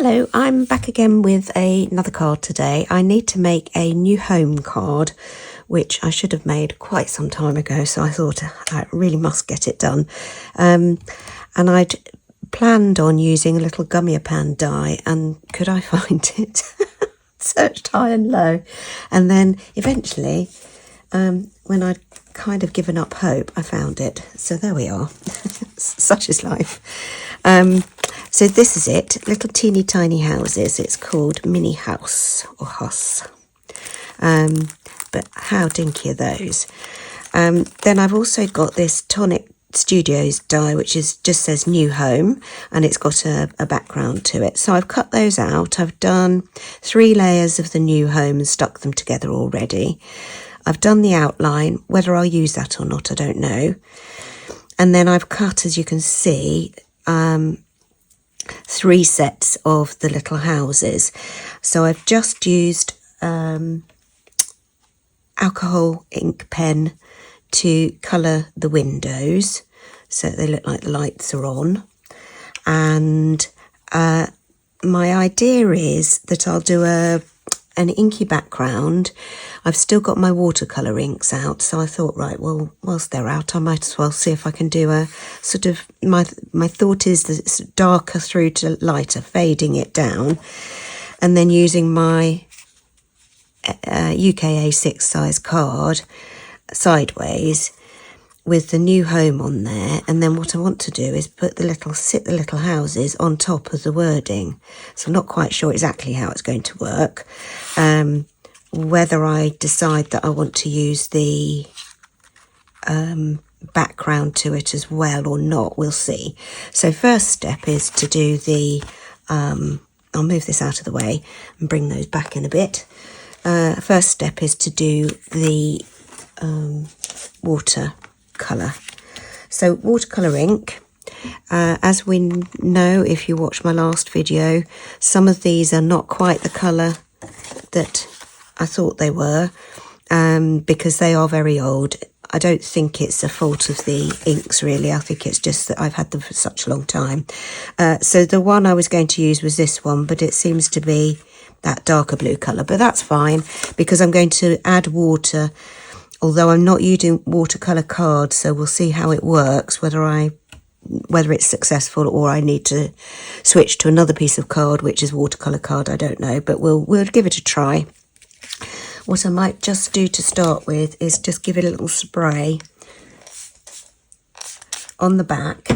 Hello, I'm back again with another card today. I need to make a new home card, which I should have made quite some time ago, so I thought I really must get it done. And I'd planned on using a little Gummiapan die, and could I find it? Searched high and low, and then eventually, when I'd kind of given up hope, I found it. So there we are. Such is life. So this is it, little teeny tiny houses. It's called Mini House or House. But how dinky are those? Then I've also got this Tonic Studios die, which just says New Home, and it's got a background to it. So I've cut those out. I've done 3 layers of the New Home and stuck them together already. I've done the outline. Whether I'll use that or not, I don't know. And then I've cut, as you can see, 3 sets of the little houses. So I've just used alcohol ink pen to colour the windows so they look like the lights are on. And my idea is that I'll do an inky background. I've still got my watercolour inks out, so I thought, right, well, whilst they're out, I might as well see if I can do a sort of, my thought is that it's darker through to lighter, fading it down, and then using my UK A6 size card sideways with the New Home on there. And then what I want to do is sit the little houses on top of the wording. So I'm not quite sure exactly how it's going to work. Whether I decide that I want to use the background to it as well or not, we'll see. So first step is to do the, I'll move this out of the way and bring those back in a bit. First step is to do the watercolour. So watercolour ink, as we know if you watched my last video, some of these are not quite the colour that I thought they were, because they are very old. I don't think it's a fault of the inks really. I think it's just that I've had them for such a long time. So the one I was going to use was this one, but it seems to be that darker blue colour, but that's fine because I'm going to add water, although I'm not using watercolour cards, so we'll see how it works, whether it's successful or I need to switch to another piece of card which is watercolour card. I don't know, but we'll give it a try. What I might just do to start with is just give it a little spray on the back.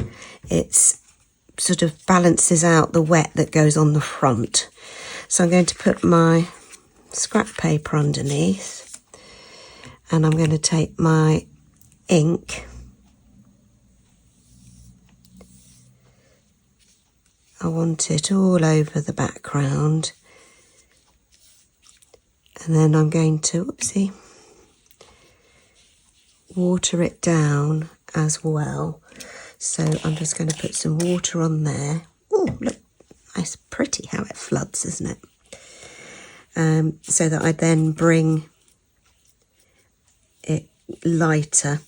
It's sort of balances out the wet that goes on the front. So I'm going to put my scrap paper underneath, and I'm going to take my ink. I want it all over the background. And then I'm going to, water it down as well. So I'm just going to put some water on there. Oh, look, it's pretty how it floods, isn't it? So that I then bring it lighter.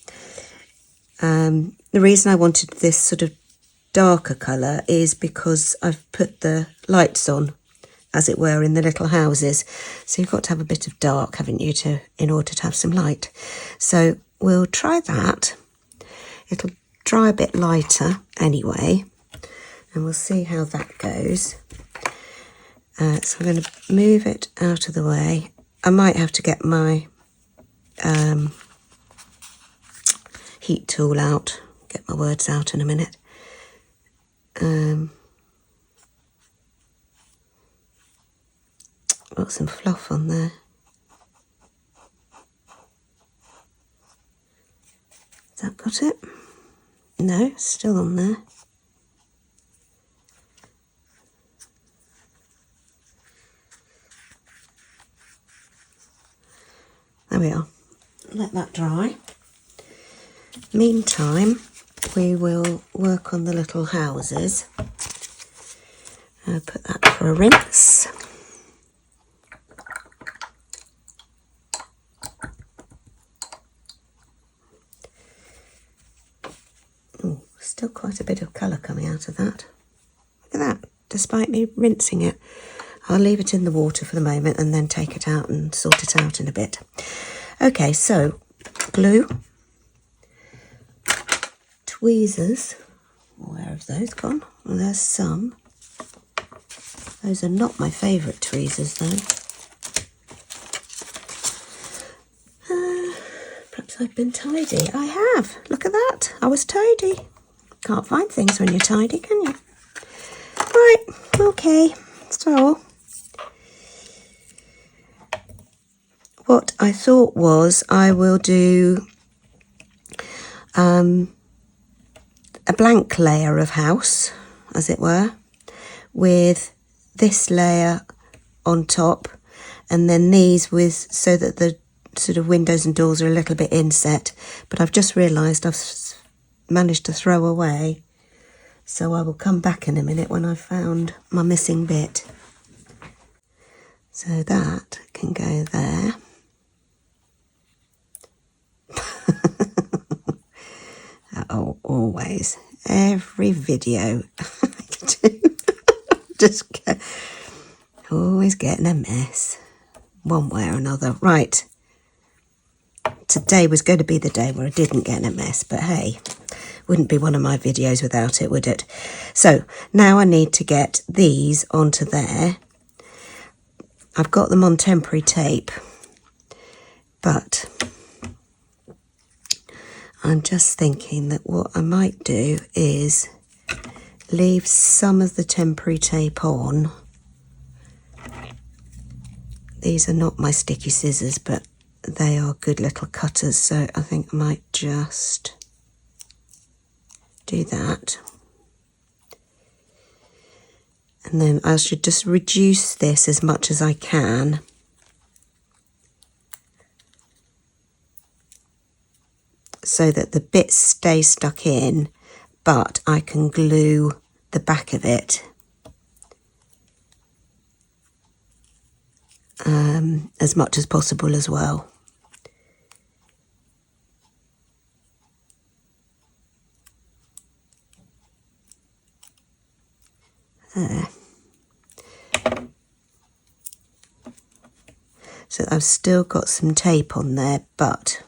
The reason I wanted this sort of darker colour is because I've put the lights on, as it were, in the little houses. So you've got to have a bit of dark, haven't you, in order to have some light. So we'll try that. It'll dry a bit lighter anyway, and we'll see how that goes. So I'm going to move it out of the way. I might have to get my heat tool out, get my words out in a minute. Got some fluff on there. Has that got it? No, still on there. There we are. Let that dry. Meantime, we will work on the little houses. Put that for a rinse. Still quite a bit of colour coming out of that. Look at that, despite me rinsing it. I'll leave it in the water for the moment and then take it out and sort it out in a bit. Okay, so glue, tweezers, where have those gone? Well, there's some. Those are not my favourite tweezers though. Perhaps I've been tidy. I have. Look at that. I was tidy. Can't find things when you're tidy, can you? Right, okay. So, what I thought was I will do a blank layer of house, as it were, with this layer on top, and then these with, so that the sort of windows and doors are a little bit inset. But I've just realised I've managed to throw away, so I will come back in a minute when I've found my missing bit. So that can go there. Oh, always, every video I do, just always getting a mess one way or another. Right, today was going to be the day where I didn't get in a mess, but hey, wouldn't be one of my videos without it, would it? So now I need to get these onto there. I've got them on temporary tape, but I'm just thinking that what I might do is leave some of the temporary tape on. These are not my sticky scissors, but they are good little cutters, so I think I might just do that. And then I should just reduce this as much as I can. So that the bits stay stuck in, but I can glue the back of it as much as possible as well. There. So I've still got some tape on there, but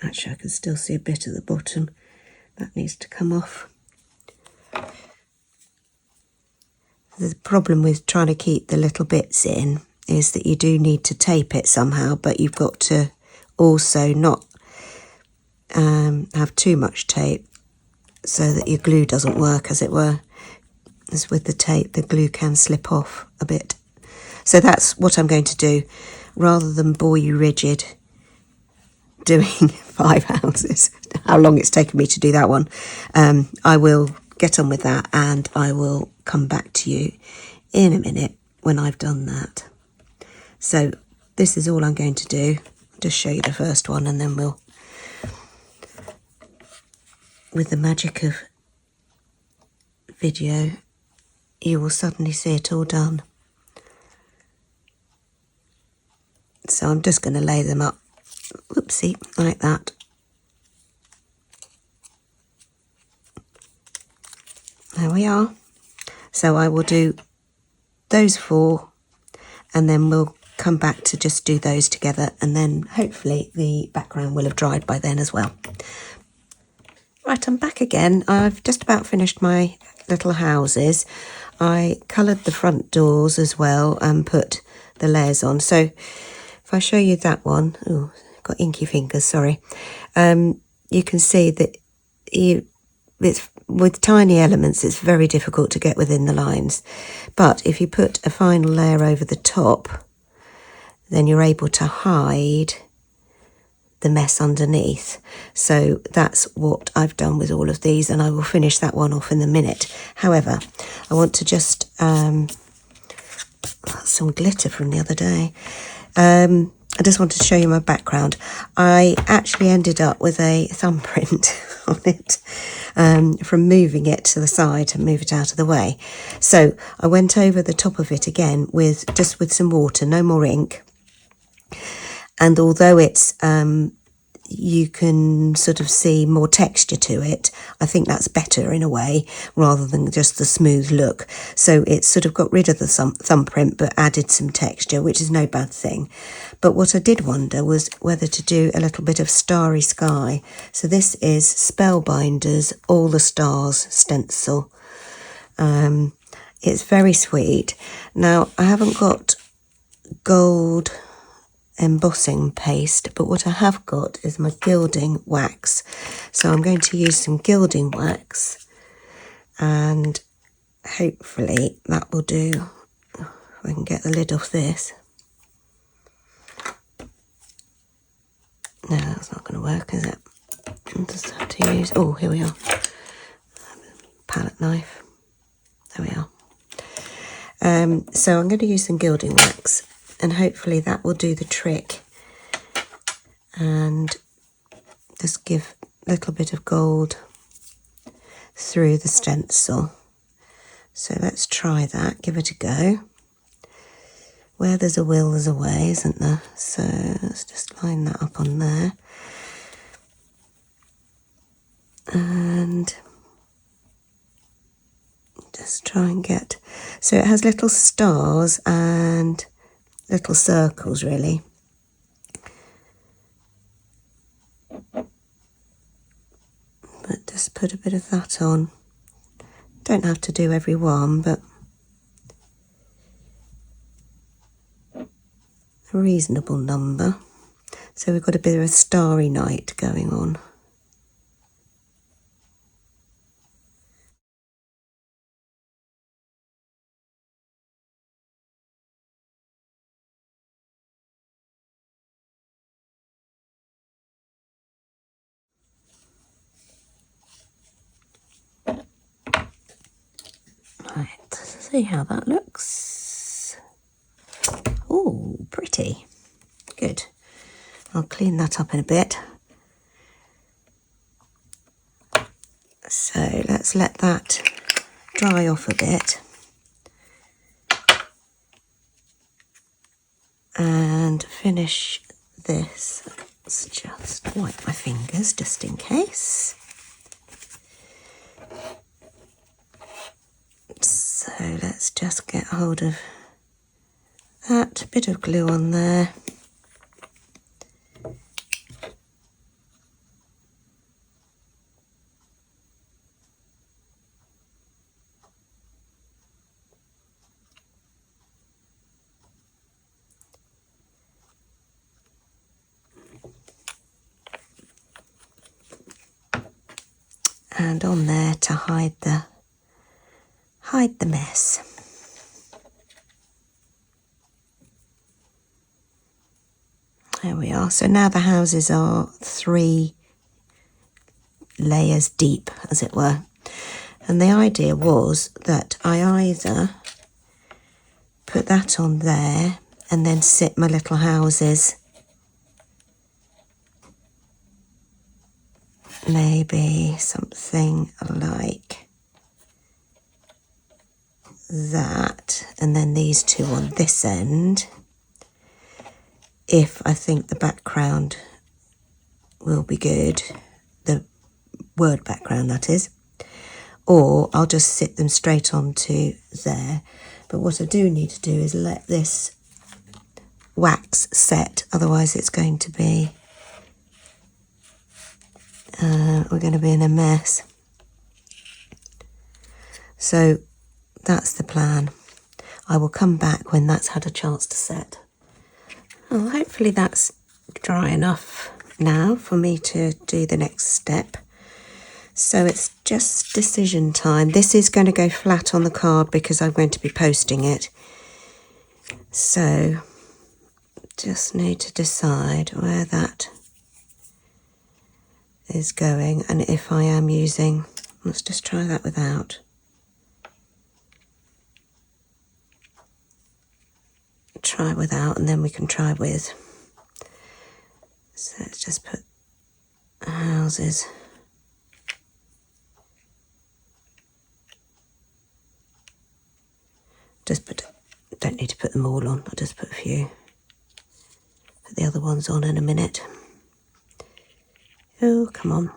actually I can still see a bit at the bottom. That needs to come off. The problem with trying to keep the little bits in is that you do need to tape it somehow, but you've got to also not have too much tape so that your glue doesn't work, as it were. As with the tape, the glue can slip off a bit. So that's what I'm going to do. Rather than bore you rigid doing 5 houses, how long it's taken me to do that one, I will get on with that, and I will come back to you in a minute when I've done that. So this is all I'm going to do. Just show you the first one, and then we'll, with the magic of video, you will suddenly see it all done. So I'm just going to lay them up, whoopsie, like that. There we are. So I will do those 4, and then we'll come back to just do those together, and then hopefully the background will have dried by then as well. Right, I'm back again. I've just about finished my little houses. I coloured the front doors as well and put the layers on. So if I show you that one, oh, got inky fingers, sorry. You can see that it's with tiny elements, it's very difficult to get within the lines. But if you put a final layer over the top, then you're able to hide the mess underneath. So that's what I've done with all of these, and I will finish that one off in a minute. However, I want to just some glitter from the other day. I just wanted to show you my background. I actually ended up with a thumbprint on it from moving it to the side to move it out of the way. So I went over the top of it again with some water, no more ink. And although it's you can sort of see more texture to it. I think that's better in a way, rather than just the smooth look. So it's sort of got rid of the thumbprint but added some texture, which is no bad thing. But what I did wonder was whether to do a little bit of starry sky. So this is Spellbinders All the Stars stencil. It's very sweet. Now, I haven't got gold embossing paste, but what I have got is my gilding wax. So I'm going to use some gilding wax, and hopefully that will do. If I can get the lid off this. No, that's not going to work, is it? I'll just have to use, oh, here we are, palette knife. There we are. So I'm going to use some gilding wax, and hopefully that will do the trick and just give a little bit of gold through the stencil. So let's try that, give it a go. Where there's a will, there's a way, isn't there? So let's just line that up on there. And just try and get, so it has little stars and little circles really. But just put a bit of that on. Don't have to do every one, but a reasonable number. So we've got a bit of a starry night going on. Right, let's see how that looks. Oh, pretty. Good. I'll clean that up in a bit. So let's let that dry off a bit. And finish this. Let's just wipe my fingers just in case. So let's just get hold of that bit of glue on there. And on there to hide the mess. There we are. So now the houses are 3 layers deep, as it were. And the idea was that I either put that on there and then sit my little houses, maybe something like that, and then these two on this end, if I think the background will be good, the word background that is, or I'll just sit them straight onto there. But what I do need to do is let this wax set, otherwise it's going to be, we're going to be in a mess. So that's the plan. I will come back when that's had a chance to set. Well, hopefully that's dry enough now for me to do the next step. So it's just decision time. This is going to go flat on the card because I'm going to be posting it. So just need to decide where that is going, and if I am using, let's just try that without. Try without, and then we can try with. So let's just put houses. Just put, don't need to put them all on, I'll just put a few. Put the other ones on in a minute. Oh, come on.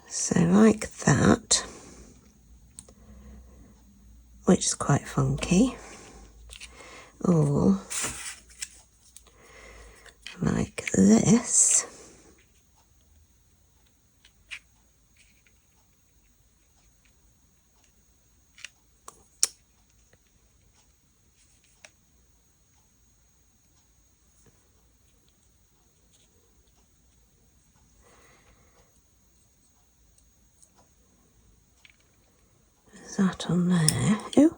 So like that, which is quite funky, or like this. Is that on there? Oh.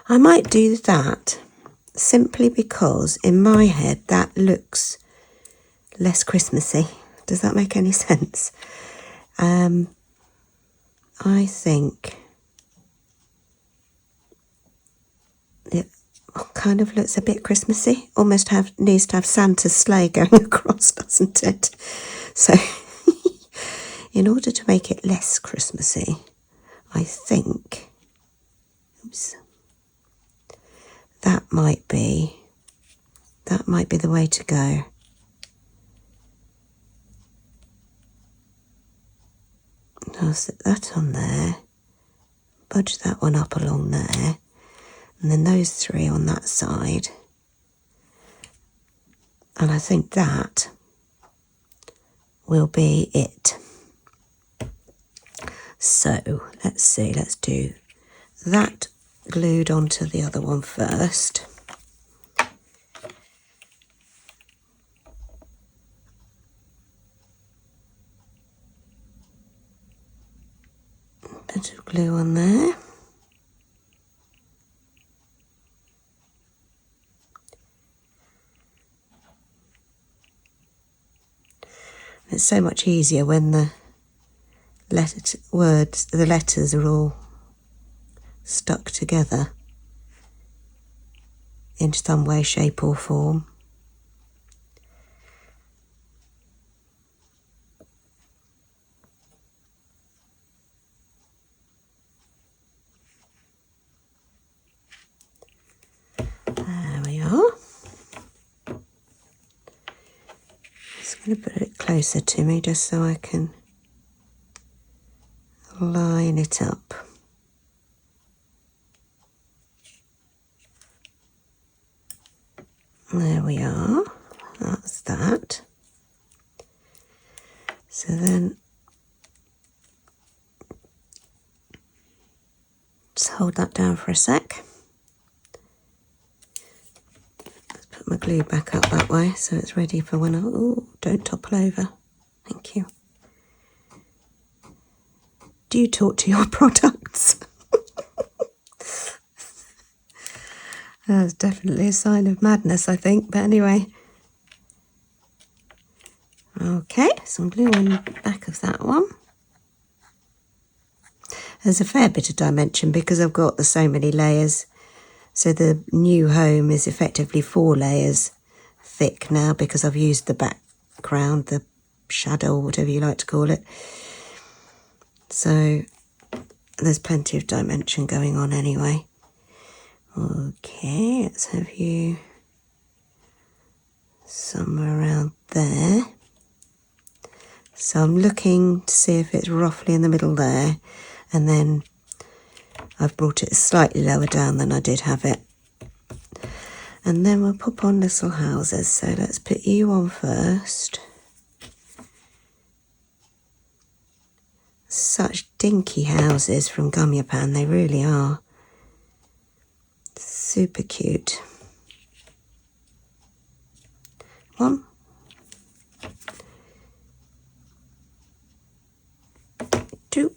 I might do that simply because in my head that looks less Christmassy. Does that make any sense? I think it kind of looks a bit Christmassy. Almost needs to have Santa's sleigh going across, doesn't it? So in order to make it less Christmassy, I think, oops, that might be the way to go. I'll sit that on there, budge that one up along there, and then those three on that side. And I think that will be it. So let's see, let's do that glued onto the other one first. Bit of glue on there. It's so much easier when the letters are all stuck together in some way, shape or form. There we are. Just going to put it closer to me just so I can line it up. There we are, that's that. So then, just hold that down for a sec. Let's put my glue back up that way so it's ready for when oh, don't topple over. Thank you. Do you talk to your products? That's definitely a sign of madness, I think. But anyway. Okay, some glue on the back of that one. There's a fair bit of dimension because I've got so many layers. So the new home is effectively 4 layers thick now because I've used the background, the shadow, whatever you like to call it. So there's plenty of dimension going on anyway. Okay, let's have you somewhere around there. So I'm looking to see if it's roughly in the middle there, and then I've brought it slightly lower down than I did have it. And then we'll pop on little houses. So let's put you on first. Such dinky houses from Gummiapan, they really are. Super cute. 1, 2.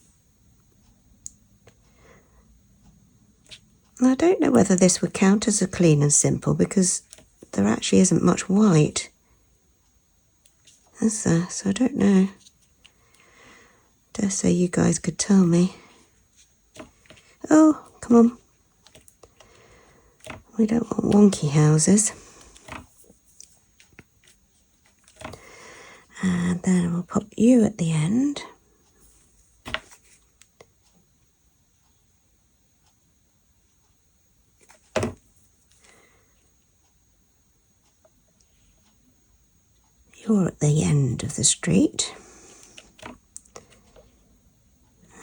I don't know whether this would count as a clean and simple because there actually isn't much white, is there? So I don't know. Dare say you guys could tell me. Oh, come on. We don't want wonky houses. And then we'll pop you at the end. You're at the end of the street.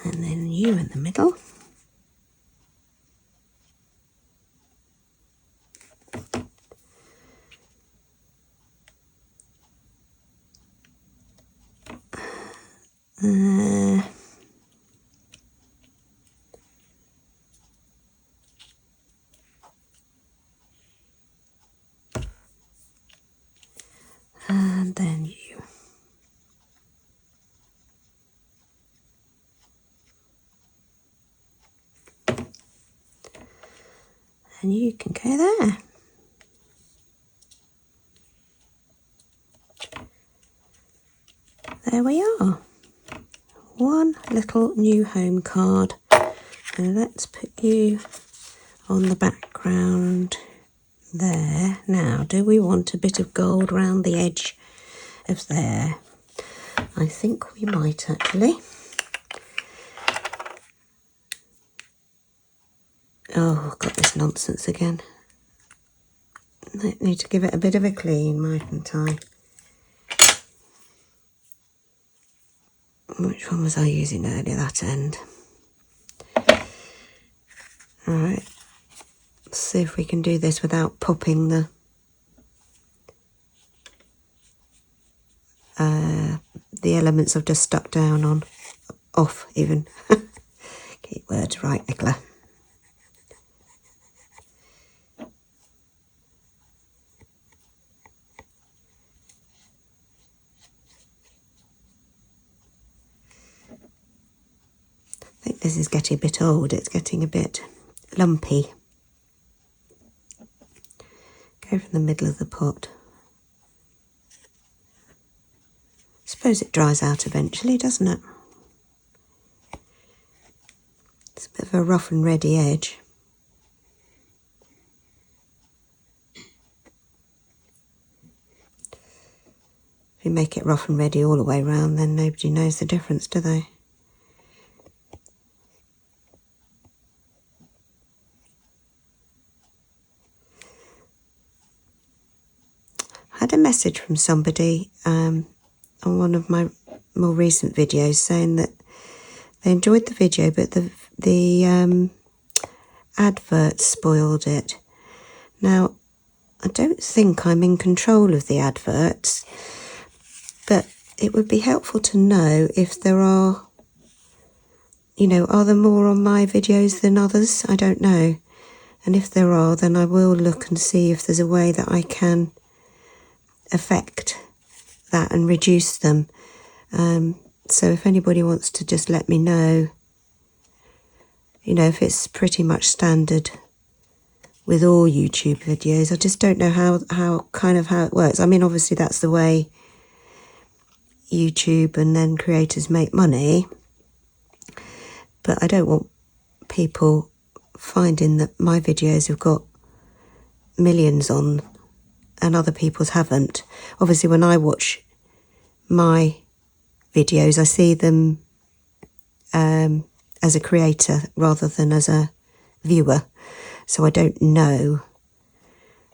And then you in the middle. And then you. And you can go there. There we are. One little new home card. And let's put you on the background there. Now, do we want a bit of gold round the edge of there? I think we might actually. Oh, I've got this nonsense again. I need to give it a bit of a clean, mightn't I? Which one was I using earlier? That end. Alright. Let's see if we can do this without popping the elements I've just stuck down on. Off, even. Keep words right, Nicola. I think this is getting a bit old. It's getting a bit lumpy. Go from the middle of the pot. Suppose it dries out eventually, doesn't it? It's a bit of a rough and ready edge. If you make it rough and ready all the way round, then nobody knows the difference, do they? I had a message from somebody on one of my more recent videos saying that they enjoyed the video, but the adverts spoiled it. Now, I don't think I'm in control of the adverts, but it would be helpful to know if there are, you know, are there more on my videos than others? I don't know. And if there are, then I will look and see if there's a way that I can affect that and reduce them. So if anybody wants to just let me know, you know, if it's pretty much standard with all YouTube videos. I just don't know how it works. I mean, obviously that's the way YouTube and then creators make money, but I don't want people finding that my videos have got millions on and other people's haven't. Obviously when I watch my videos, I see them as a creator rather than as a viewer, so I don't know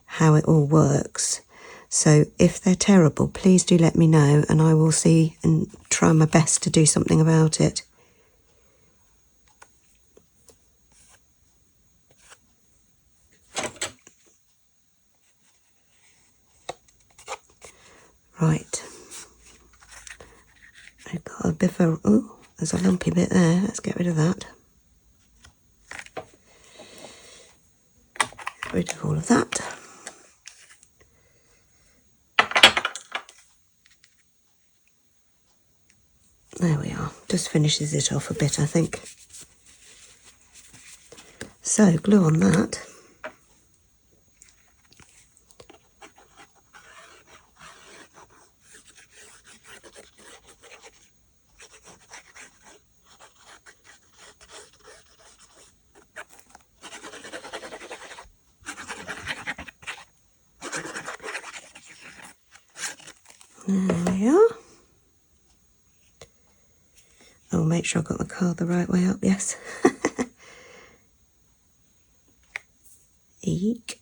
how it all works. So if they're terrible, please do let me know and I will see and try my best to do something about it. Right. I've got a bit of a... Oh, there's a lumpy bit there. Let's get rid of that. Get rid of all of that. There we are. Just finishes it off a bit, I think. So, glue on that. There we are. I'll make sure I've got the card the right way up, yes. Eek.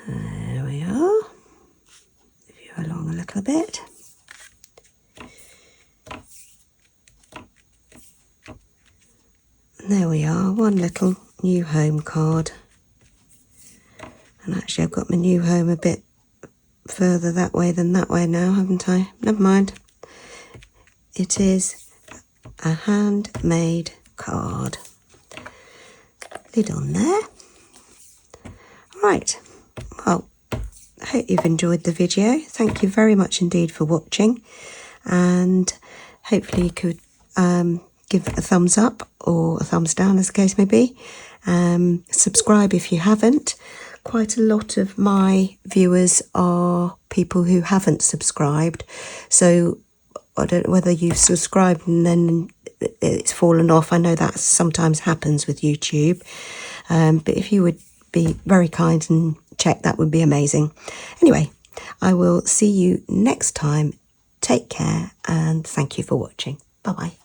There we are. If little bit. And there we are, one little new home card. And actually I've got my new home a bit further that way than that way now, haven't I? Never mind. It is a handmade card. Lid on there. Right, well, I hope you've enjoyed the video. Thank you very much indeed for watching, and hopefully you could give it a thumbs up or a thumbs down, as the case may be. Subscribe if you haven't. Quite a lot of my viewers are people who haven't subscribed, so I don't know whether you've subscribed and then it's fallen off. I know that sometimes happens with YouTube, but if you would be very kind and check, that would be amazing. Anyway, I will see you next time. Take care and thank you for watching. Bye bye.